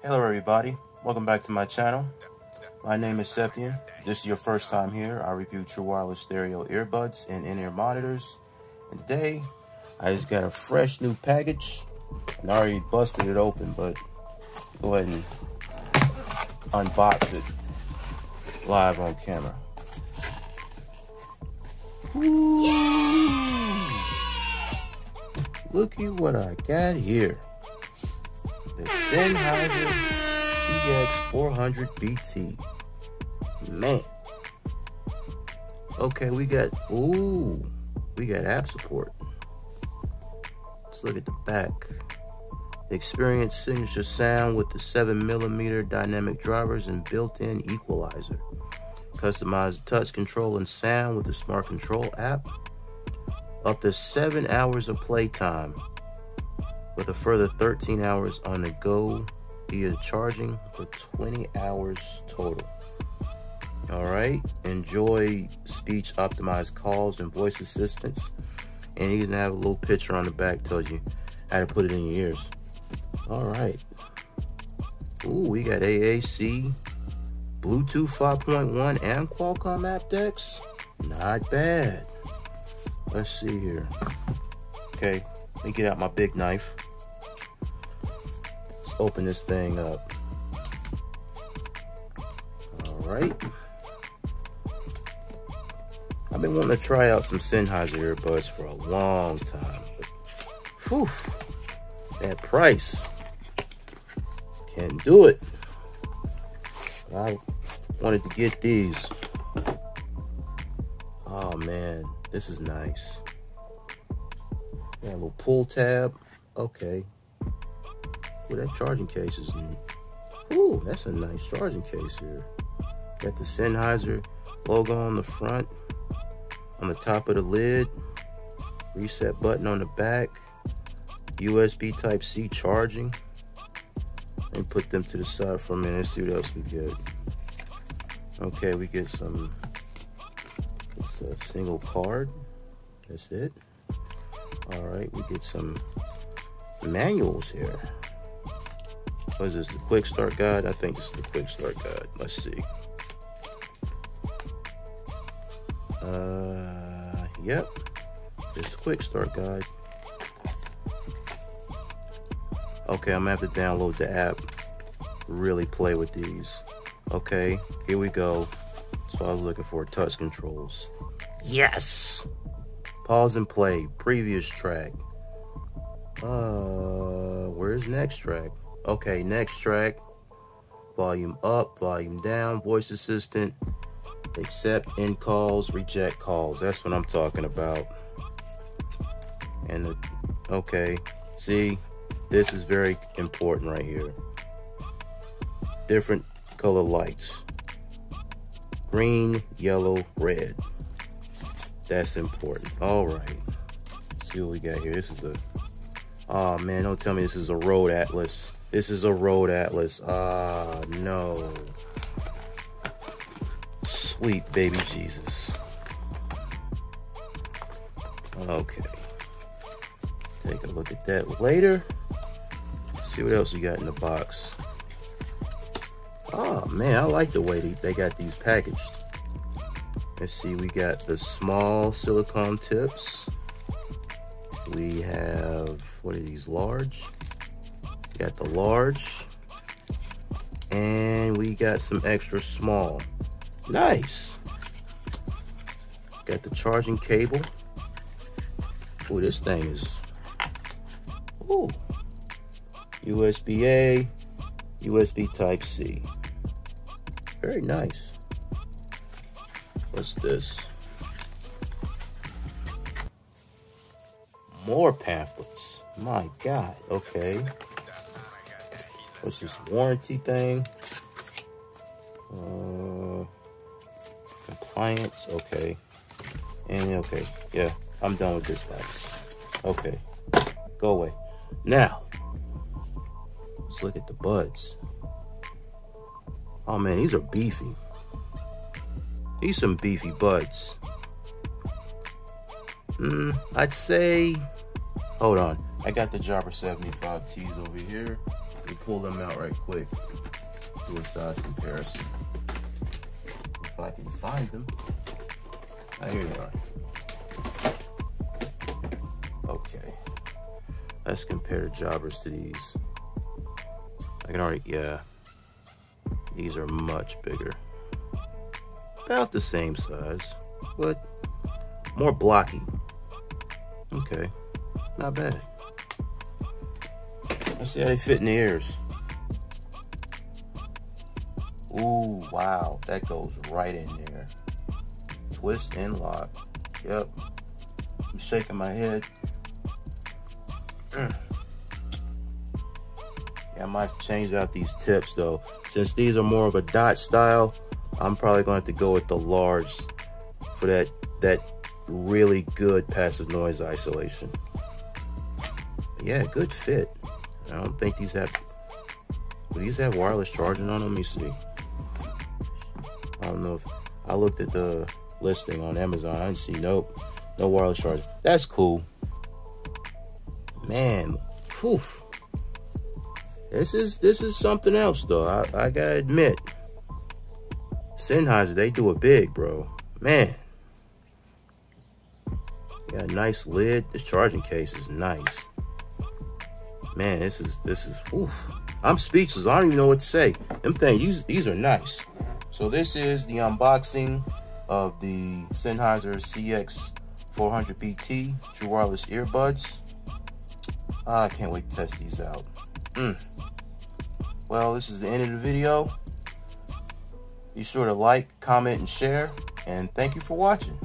Hello everybody, welcome back to my channel. My name is Septian. If this is your first time here, I review true wireless stereo earbuds and in-ear monitors. And today, I just got a fresh new package. And I already busted it open, but go ahead and unbox it live on camera. Ooh. Look at what I got here. The Sennheiser CX400BT. Man. Okay, we got app support. Let's look at the back. Experience signature sound with the 7mm dynamic drivers and built-in equalizer. Customized touch control and sound with the Smart Control app. Up to 7 hours of playtime, with a further 13 hours on the go via charging for 20 hours total. All right, enjoy speech optimized calls and voice assistants. And you can have a little picture on the back tells you how to put it in your ears. All right. Ooh, we got AAC, Bluetooth 5.1, and Qualcomm aptX. Not bad. Let's see here. Okay, let me get out my big knife. Let's open this thing up. All right. I've been wanting to try out some Sennheiser earbuds for a long time. But, whew, that price. Can't do it. I wanted to get these. Oh man, this is nice. Got a little pull tab. Okay. Well, that charging case is neat. Ooh, that's a nice charging case here. Got the Sennheiser logo on the front. On the top of the lid. Reset button on the back. USB Type-C charging. And put them to the side for a minute. Let's see what else we get. Okay, we get some. It's a single card. That's it. All right, we get some manuals here. What is this? The quick start guide? I think this is the quick start guide. Let's see. Yep. It's the quick start guide. Okay, I'm gonna have to download the app. Really play with these. Okay, here we go. So I was looking for touch controls. Yes! Pause and play. Previous track. Where's next track? Okay, next track. Volume up, volume down, voice assistant. Accept in calls, reject calls. That's what I'm talking about. And okay, see, this is very important right here. Different color lights. Green, yellow, red. That's important. All right. Let's see what we got here. This is a, oh man, don't tell me this is a Rode Atlas. This is a Rode Atlas. Ah, no. Sweet baby Jesus. Okay. Take a look at that later. See what else we got in the box. Oh man, I like the way they got these packaged. Let's see, we got the small silicone tips. We have, what are these, large? We got the large. And we got some extra small. Nice. Got the charging cable. Ooh, this thing is, ooh. USB-A, USB Type-C. Very nice. What's this? More pamphlets. My God. Okay. What's this warranty thing? Compliance. Okay. And okay. Yeah, I'm done with this box. Okay. Go away. Now, let's look at the buds. Oh man, these are beefy. These some beefy buds. I'd say, hold on. I got the Jabra 75Ts over here. me pull them out right quick. Do a size comparison. If I can find them. Ah, here they are. Okay. Let's compare the jobbers to these. I can already, yeah. These are much bigger. About the same size, but more blocky. Okay, not bad. Let's see how they fit in the ears. Ooh, wow, that goes right in there. Twist and lock. Yep. I'm shaking my head. Yeah, I might change out these tips though. Since these are more of a dot style, I'm probably going to have to go with the large for that really good passive noise isolation. Yeah, good fit. I don't think these have, do these have wireless charging on them? Let me see. I don't know if, I looked at the listing on Amazon. I didn't see, nope, no wireless charging. That's cool. Man, whew. This is something else though. I gotta admit. Sennheiser, they do it big, bro. Man. Got a nice lid. This charging case is nice. Man, this is oof. I'm speechless. I don't even know what to say. Them things, these are nice. So this is the unboxing of the Sennheiser CX400BT True Wireless Earbuds. I can't wait to test these out. Well, this is the end of the video. Be sure to like, comment, and share. And thank you for watching.